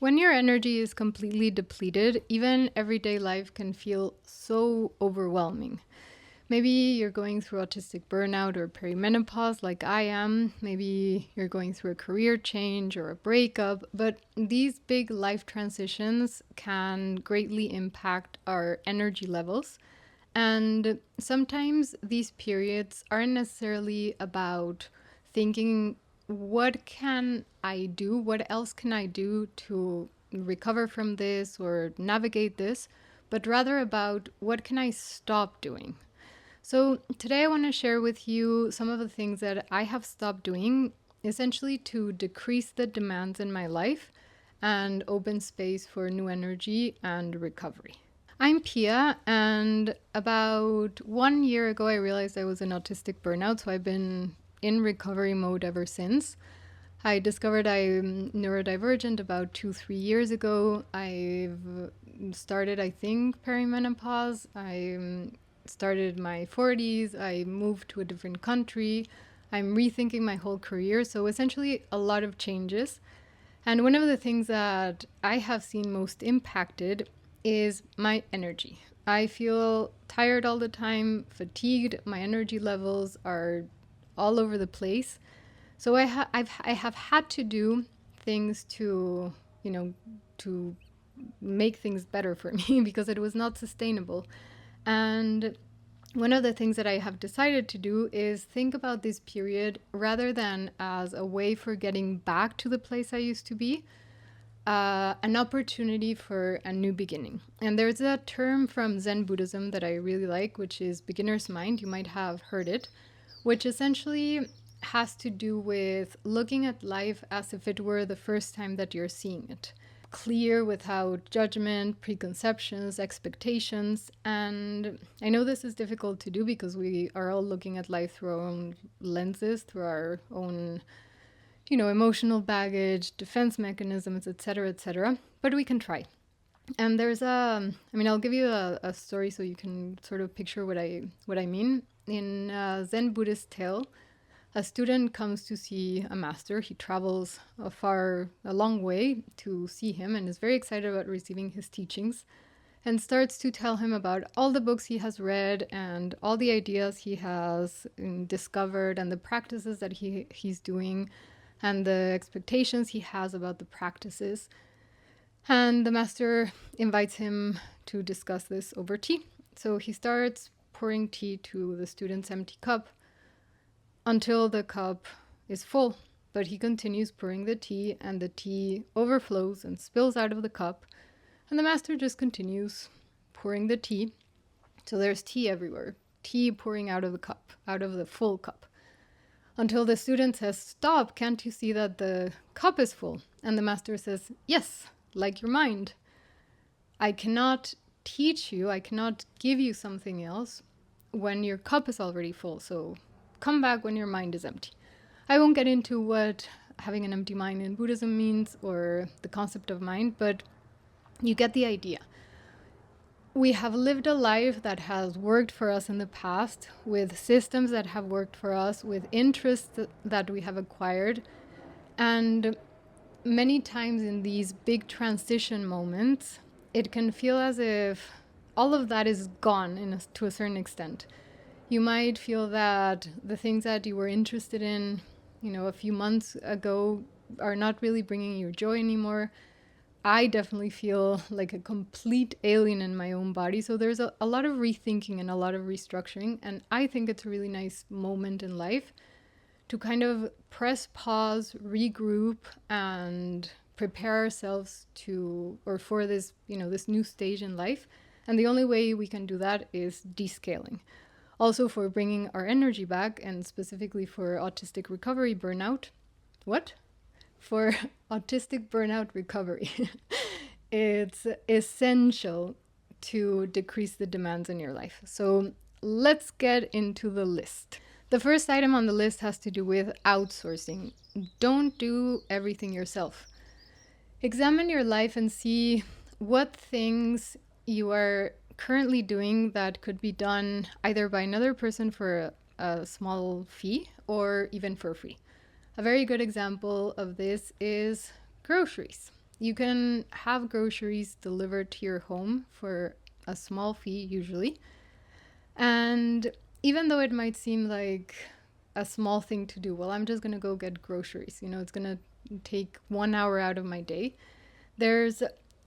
When your energy is completely depleted, even everyday life can feel so overwhelming. Maybe you're going through autistic burnout or perimenopause like I am. Maybe you're going through a career change or a breakup. But these big life transitions can greatly impact our energy levels. And sometimes these periods aren't necessarily about thinking, what can I do? What else can I do to recover from this or navigate this? But rather about what can I stop doing? So, today I want to share with you some of the things that I have stopped doing, essentially to decrease the demands in my life and open space for new energy and recovery. I'm Pia, and about 1 year ago, I realized I was in autistic burnout, so I've been in recovery mode ever since. I discovered I'm neurodivergent about 2-3 years ago. I've started, I think, perimenopause. I started my 40s. I moved to a different country. I'm rethinking my whole career. So essentially, a lot of changes. And one of the things that I have seen most impacted is my energy. I feel tired all the time, fatigued. My energy levels are all over the place. So I have had to do things to, to make things better for me because it was not sustainable. And one of the things that I have decided to do is think about this period rather than as a way for getting back to the place I used to be, an opportunity for a new beginning. And there's a term from Zen Buddhism that I really like, which is beginner's mind. You might have heard it, which essentially has to do with looking at life as if it were the first time that you're seeing it. Clear, without judgment, preconceptions, expectations. And I know this is difficult to do because we are all looking at life through our own lenses, through our own, emotional baggage, defense mechanisms, etc., etc. But we can try. And I'll give you a story so you can sort of picture what I mean. In Zen Buddhist tale, a student comes to see a master. He travels a long way to see him and is very excited about receiving his teachings and starts to tell him about all the books he has read and all the ideas he has discovered and the practices that he's doing and the expectations he has about the practices. And the master invites him to discuss this over tea. So he starts pouring tea to the student's empty cup until the cup is full, but he continues pouring the tea and the tea overflows and spills out of the cup, and the master just continues pouring the tea. So there's tea everywhere, tea pouring out of the cup, out of the full cup, until the student says, "Stop, can't you see that the cup is full?" And the master says, "Yes, like your mind. I cannot teach you, I cannot give you something else when your cup is already full, so come back when your mind is empty." I won't get into what having an empty mind in Buddhism means or the concept of mind, but you get the idea. We have lived a life that has worked for us in the past, with systems that have worked for us, with interests that we have acquired. And many times in these big transition moments, it can feel as if all of that is gone to a certain extent. You might feel that the things that you were interested in, a few months ago are not really bringing you joy anymore. I definitely feel like a complete alien in my own body. So there's a lot of rethinking and a lot of restructuring. And I think it's a really nice moment in life to kind of press pause, regroup, and prepare ourselves for this, this new stage in life. And the only way we can do that is descaling. Also for bringing our energy back, and specifically for autistic recovery burnout. What? For autistic burnout recovery. It's essential to decrease the demands in your life. So let's get into the list. The first item on the list has to do with outsourcing. Don't do everything yourself. Examine your life and see what things you are currently doing that could be done either by another person for a small fee or even for free. A very good example of this is groceries. You can have groceries delivered to your home for a small fee, usually. And even though it might seem like a small thing to do, well, I'm just going to go get groceries. It's going to take 1 hour out of my day. There's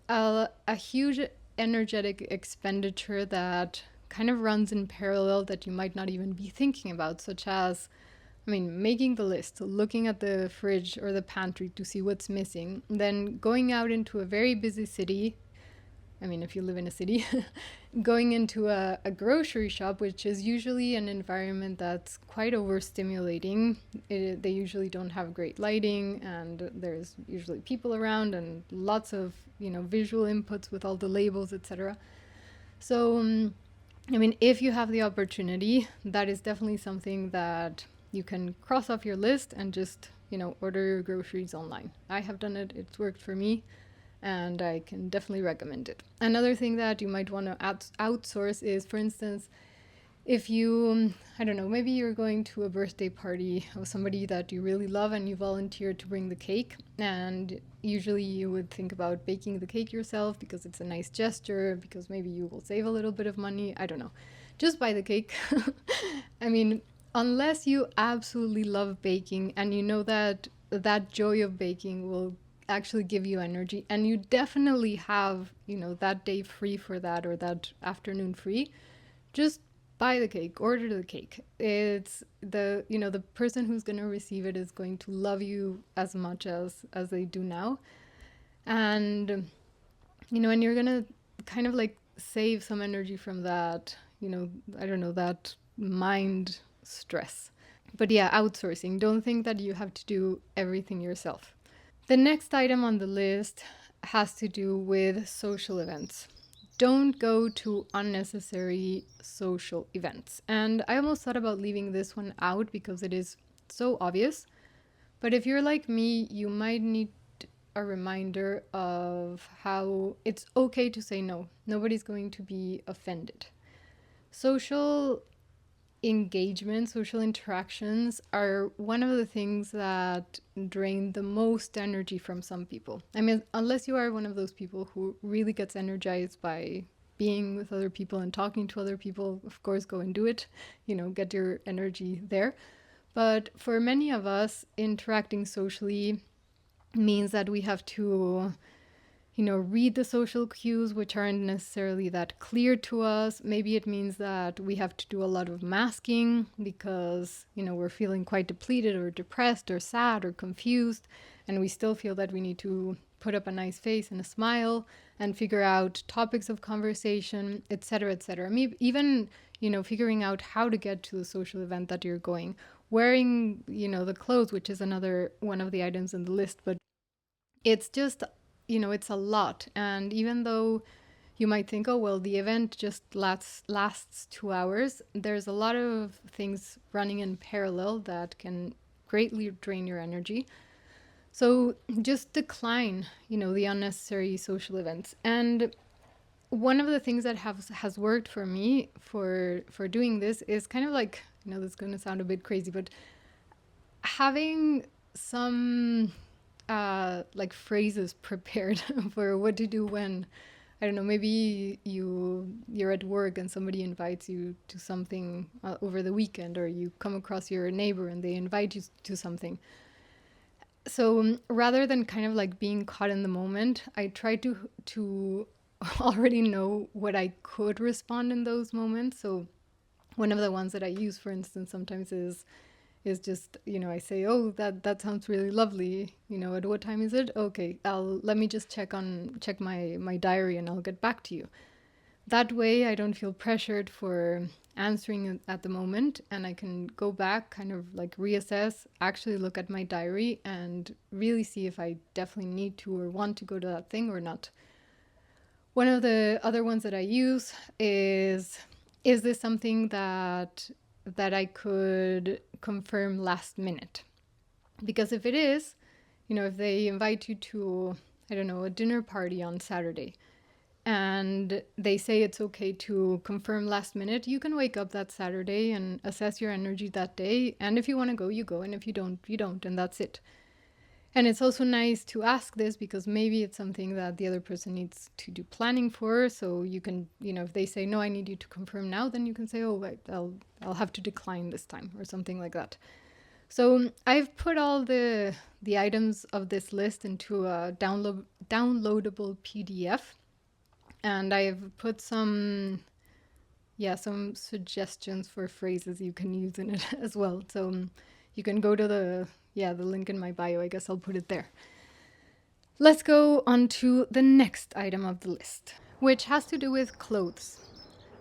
a huge energetic expenditure that kind of runs in parallel that you might not even be thinking about, such as, making the list, looking at the fridge or the pantry to see what's missing, then going out into a very busy city. If you live in a city, going into a grocery shop, which is usually an environment that's quite overstimulating. They usually don't have great lighting, and there's usually people around and lots of, visual inputs with all the labels, etc. So, if you have the opportunity, that is definitely something that you can cross off your list and just, order your groceries online. I have done it. It's worked for me, and I can definitely recommend it. Another thing that you might want to outsource is, for instance, if you, I don't know, maybe you're going to a birthday party of somebody that you really love and you volunteer to bring the cake, and usually you would think about baking the cake yourself because it's a nice gesture, because maybe you will save a little bit of money. I don't know. Just buy the cake. Unless you absolutely love baking and you know that that joy of baking will actually give you energy, and you definitely have, that day free for that, or that afternoon free, just buy the cake, order the cake. It's the person who's going to receive it is going to love you as much as they do now. And and you're going to kind of like save some energy from that, I don't know, that mind stress. But yeah, outsourcing. Don't think that you have to do everything yourself. The next item on the list has to do with social events. Don't go to unnecessary social events. And I almost thought about leaving this one out because it is so obvious. But if you're like me, you might need a reminder of how it's okay to say no. Nobody's going to be offended. Social engagement, social interactions are one of the things that drain the most energy from some people. Unless you are one of those people who really gets energized by being with other people and talking to other people, of course, go and do it, get your energy there. But for many of us, interacting socially means that we have to read the social cues, which aren't necessarily that clear to us. Maybe it means that we have to do a lot of masking because, we're feeling quite depleted or depressed or sad or confused. And we still feel that we need to put up a nice face and a smile and figure out topics of conversation, etc., etc. Even, figuring out how to get to the social event that you're going, wearing, the clothes, which is another one of the items in the list. But it's just, it's a lot. And even though you might think, oh, well, the event just lasts 2 hours, there's a lot of things running in parallel that can greatly drain your energy. So just decline, the unnecessary social events. And one of the things that has worked for me for doing this is kind of like, this is going to sound a bit crazy, but having some like phrases prepared for what to do when, I don't know, maybe you're at work and somebody invites you to something over the weekend, or you come across your neighbor and they invite you to something. So rather than kind of like being caught in the moment, I try to already know what I could respond in those moments. So one of the ones that I use, for instance, sometimes is just, I say, oh, that sounds really lovely. At what time is it? Okay, let me just check my diary and I'll get back to you. That way I don't feel pressured for answering at the moment, and I can go back, kind of like reassess, actually look at my diary and really see if I definitely need to or want to go to that thing or not. One of the other ones that I use is this something that I could confirm last minute? Because if it is, if they invite you to, I don't know, a dinner party on Saturday, and they say it's okay to confirm last minute, you can wake up that Saturday and assess your energy that day. And if you want to go, you go. And if you don't, you don't. And that's it. And it's also nice to ask this because maybe it's something that the other person needs to do planning for. So you can, if they say, no, I need you to confirm now, then you can say, oh, wait, I'll have to decline this time or something like that. So I've put all the items of this list into a downloadable PDF, and I've put some suggestions for phrases you can use in it as well. So you can go to the link in my bio. I guess I'll put it there. Let's go on to the next item of the list, which has to do with clothes.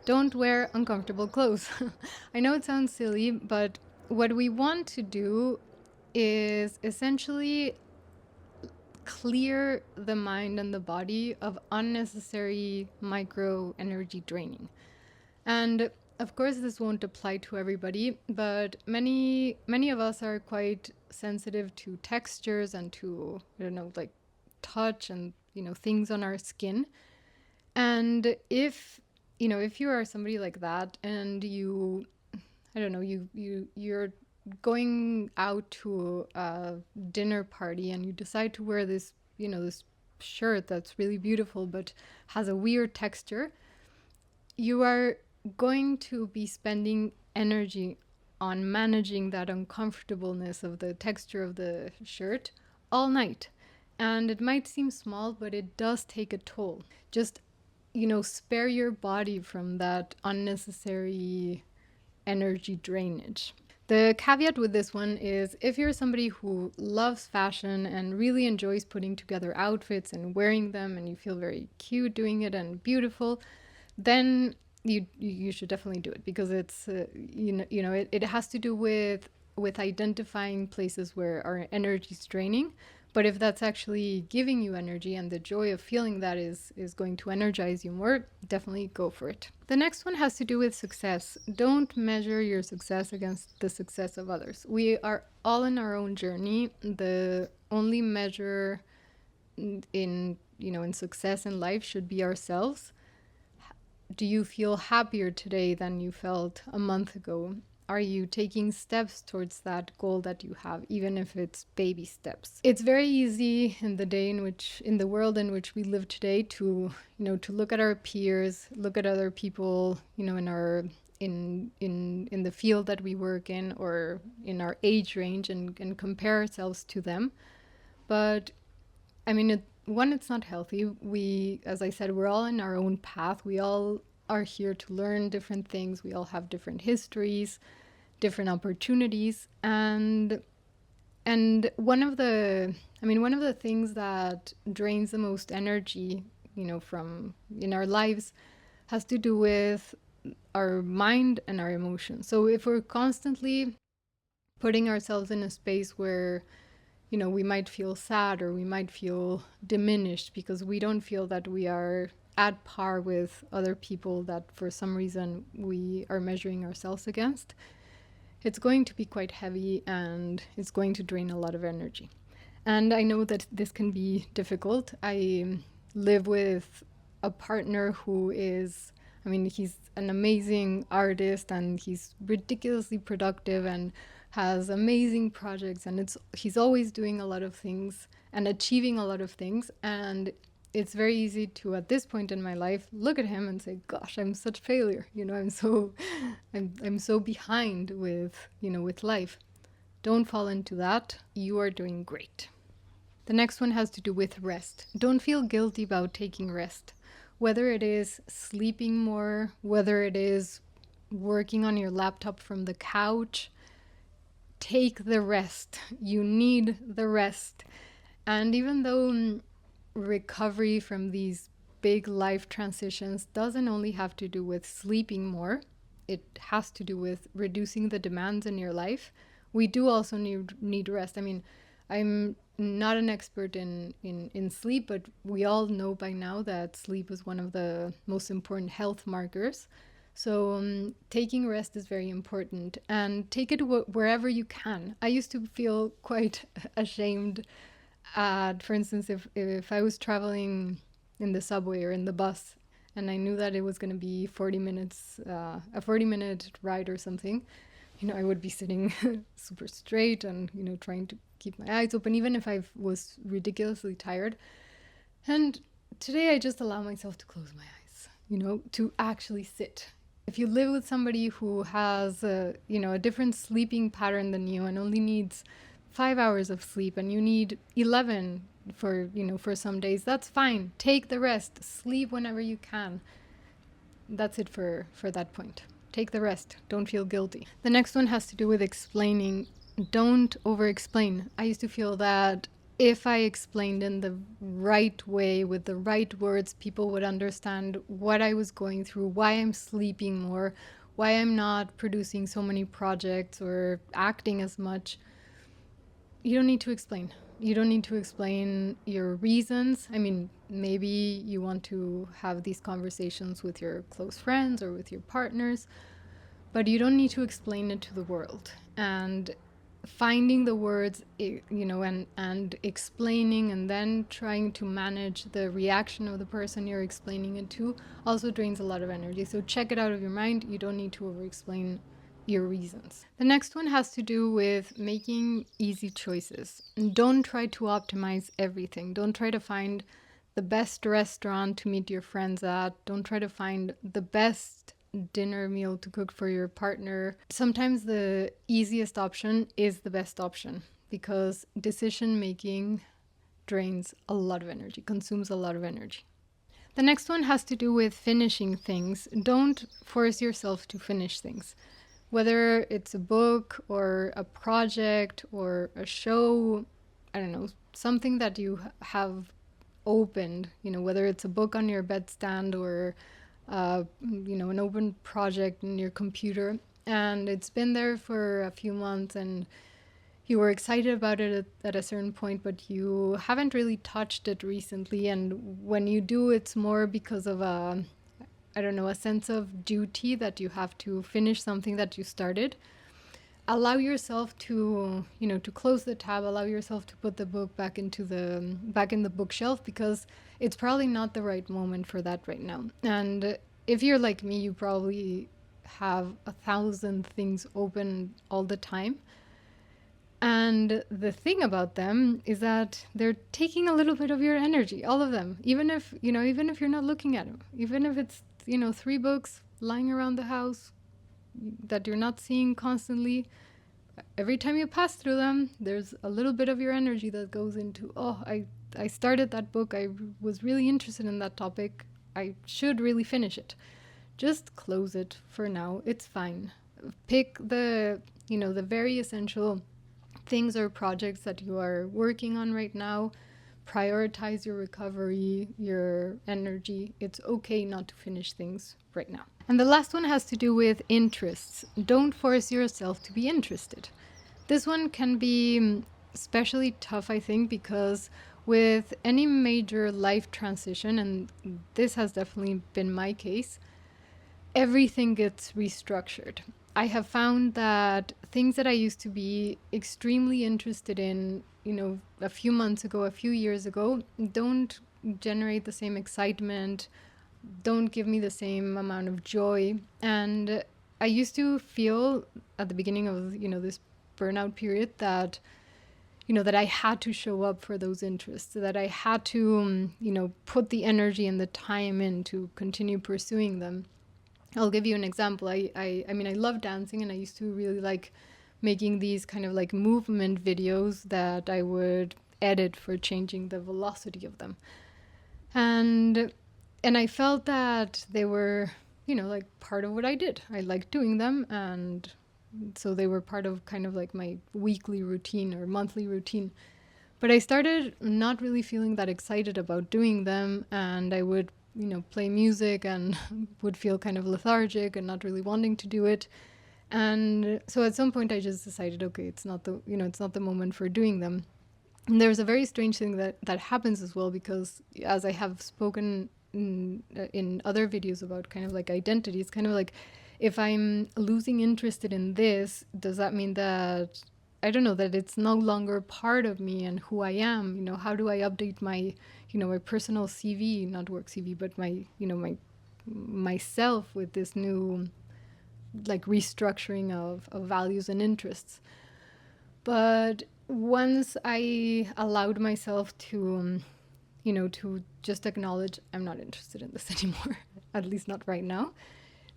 Don't wear uncomfortable clothes. I know it sounds silly, but what we want to do is essentially clear the mind and the body of unnecessary micro energy draining. And of course, this won't apply to everybody, but many of us are quite sensitive to textures and to, like touch and, things on our skin. And if you are somebody like that and you're going out to a dinner party and you decide to wear this, this shirt that's really beautiful but has a weird texture, you are going to be spending energy on managing that uncomfortableness of the texture of the shirt all night. And it might seem small, but it does take a toll. Just, spare your body from that unnecessary energy drainage. The caveat with this one is if you're somebody who loves fashion and really enjoys putting together outfits and wearing them and you feel very cute doing it and beautiful, then you should definitely do it, because it's it has to do with identifying places where our energy is draining. But if that's actually giving you energy and the joy of feeling that is going to energize you more, definitely go for it. The next one has to do with success. Don't measure your success against the success of others. We are all in our own journey. The only measure in success in life should be ourselves. Do you feel happier today than you felt a month ago? Are you taking steps towards that goal that you have, even if it's baby steps? It's very easy in the world in which we live today to look at our peers, look at other people, in the field that we work in or in our age range and compare ourselves to them. But I mean, it's not healthy. As I said, we're all in our own path. We all are here to learn different things. We all have different histories, different opportunities. And one of the things that drains the most energy, from in our lives has to do with our mind and our emotions. So if we're constantly putting ourselves in a space where we might feel sad or we might feel diminished because we don't feel that we are at par with other people that for some reason we are measuring ourselves against, it's going to be quite heavy and it's going to drain a lot of energy. And I know that this can be difficult. I live with a partner who is, he's an amazing artist and he's ridiculously productive and has amazing projects, and he's always doing a lot of things and achieving a lot of things. And it's very easy to, at this point in my life, look at him and say, gosh, I'm such a failure. I'm so behind with life. Don't fall into that. You are doing great. The next one has to do with rest. Don't feel guilty about taking rest. Whether it is sleeping more, whether it is working on your laptop from the couch, take the rest. You need the rest. And even though recovery from these big life transitions doesn't only have to do with sleeping more, it has to do with reducing the demands in your life. We do also need rest. I'm not an expert in sleep, but we all know by now that sleep is one of the most important health markers. So taking rest is very important, and take it wherever you can. I used to feel quite ashamed for instance, if I was traveling in the subway or in the bus and I knew that it was going to be 40 minutes, a 40-minute ride or something, I would be sitting super straight and, trying to keep my eyes open, even if I was ridiculously tired. And today I just allow myself to close my eyes, to actually sit. If you live with somebody who has a different sleeping pattern than you and only needs 5 hours of sleep, and you need 11 for some days, that's fine. Take the rest. Sleep whenever you can. That's it for that point. Take the rest. Don't feel guilty. The next one has to do with explaining. Don't over explain. I used to feel that if I explained in the right way with the right words, people would understand what I was going through, why I'm sleeping more, why I'm not producing so many projects or acting as much. You don't need to explain. You don't need to explain your reasons. I mean, maybe you want to have these conversations with your close friends or with your partners, but you don't need to explain it to the world. And finding the words, and explaining and then trying to manage the reaction of the person you're explaining it to also drains a lot of energy. So check it out of your mind. You don't need to over-explain your reasons. The next one has to do with making easy choices. And don't try to optimize everything. Don't try to find the best restaurant to meet your friends at. Don't try to find the best dinner meal to cook for your partner. Sometimes the easiest option is the best option, because decision making drains a lot of energy, consumes a lot of energy. The next one has to do with finishing things. Don't force yourself to finish things. Whether it's a book or a project or a show, I don't know, something that you have opened, whether it's a book on your bedstand or an open project in your computer, and it's been there for a few months and you were excited about it at a certain point, but you haven't really touched it recently. And when you do, it's more because of a sense of duty that you have to finish something that you started. Allow yourself to, to close the tab, allow yourself to put the book back in the bookshelf, because it's probably not the right moment for that right now. And if you're like me, you probably have 1,000 things open all the time. And the thing about them is that they're taking a little bit of your energy, all of them, even if you're not looking at them, even if it's, 3 books lying around the house that you're not seeing constantly. Every time you pass through them, there's a little bit of your energy that goes into, I started that book. I was really interested in that topic. I should really finish it. Just close it for now. It's fine. Pick the very essential things or projects that you are working on right now. Prioritize your recovery, your energy. It's okay not to finish things right now. And the last one has to do with interests. Don't force yourself to be interested. This one can be especially tough, I think, because with any major life transition, and this has definitely been my case, everything gets restructured. I have found that things that I used to be extremely interested in, a few months ago, a few years ago, don't generate the same excitement, don't give me the same amount of joy. And I used to feel at the beginning of, this burnout period that, that I had to show up for those interests, that I had to, put the energy and the time in to continue pursuing them. I'll give you an example. I mean, I love dancing, and I used to really like making these kind of like movement videos that I would edit for changing the velocity of them. And I felt that they were, like part of what I did. I liked doing them, and so they were part of kind of like my weekly routine or monthly routine. But I started not really feeling that excited about doing them, and I would play music and would feel kind of lethargic and not really wanting to do it. And so at some point I just decided, okay, it's not the moment for doing them. And there's a very strange thing that happens as well, because as I have spoken in other videos about kind of like identity, it's kind of like, if I'm losing interest in this, does that mean that, I don't know, that it's no longer part of me and who I am? How do I update my, my personal CV, not work CV, but my, myself with this new like restructuring of values and interests. But once I allowed myself to, to just acknowledge I'm not interested in this anymore, at least not right now,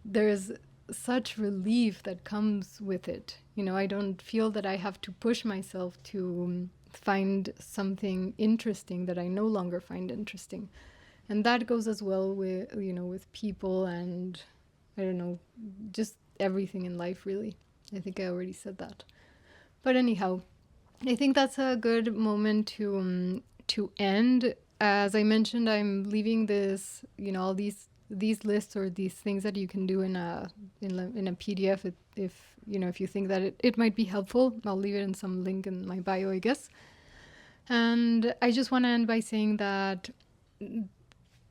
there's such relief that comes with it. I don't feel that I have to push myself to find something interesting that I no longer find interesting. And that goes as well with, with people and, I don't know, just everything in life, really. I think I already said that. But anyhow, I think that's a good moment to end. As I mentioned, I'm leaving this, all these lists or these things that you can do in a PDF. If you think that it might be helpful, I'll leave it in some link in my bio, I guess. And I just want to end by saying that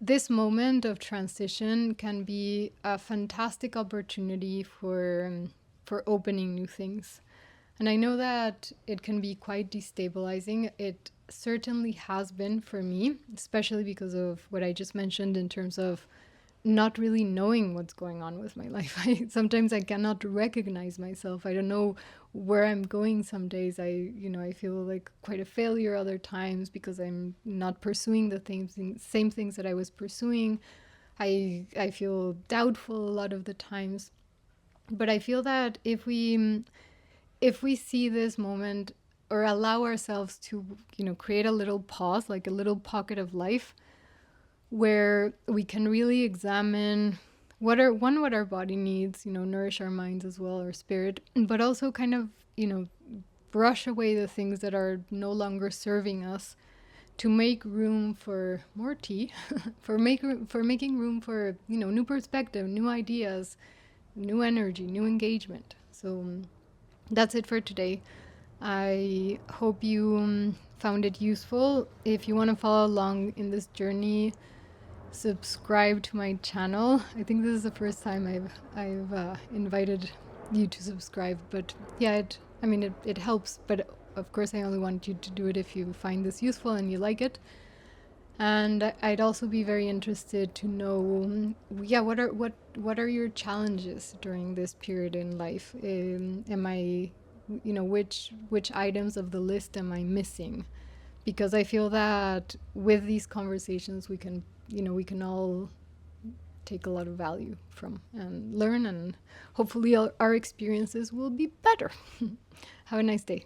this moment of transition can be a fantastic opportunity for opening new things. And I know that it can be quite destabilizing. It certainly has been for me, especially because of what I just mentioned in terms of not really knowing what's going on with my life. Sometimes I cannot recognize myself. I don't know where I'm going some days. I feel like quite a failure other times because I'm not pursuing the same things that I was pursuing. I feel doubtful a lot of the times. But I feel that if we see this moment or allow ourselves to, create a little pause, like a little pocket of life, where we can really examine what our body needs, nourish our minds as well, our spirit, but also kind of, brush away the things that are no longer serving us to make room for more tea, for making room for, new perspective, new ideas, new energy, new engagement. So that's it for today. I hope you found it useful. If you want to follow along in this journey, subscribe to my channel. I think this is the first time I've invited you to subscribe, but yeah, it helps. But of course, I only want you to do it if you find this useful and you like it. And I'd also be very interested to know, what are your challenges during this period in life? Am I, which items of the list am I missing? Because I feel that with these conversations, we can all take a lot of value from and learn, and hopefully our experiences will be better. Have a nice day.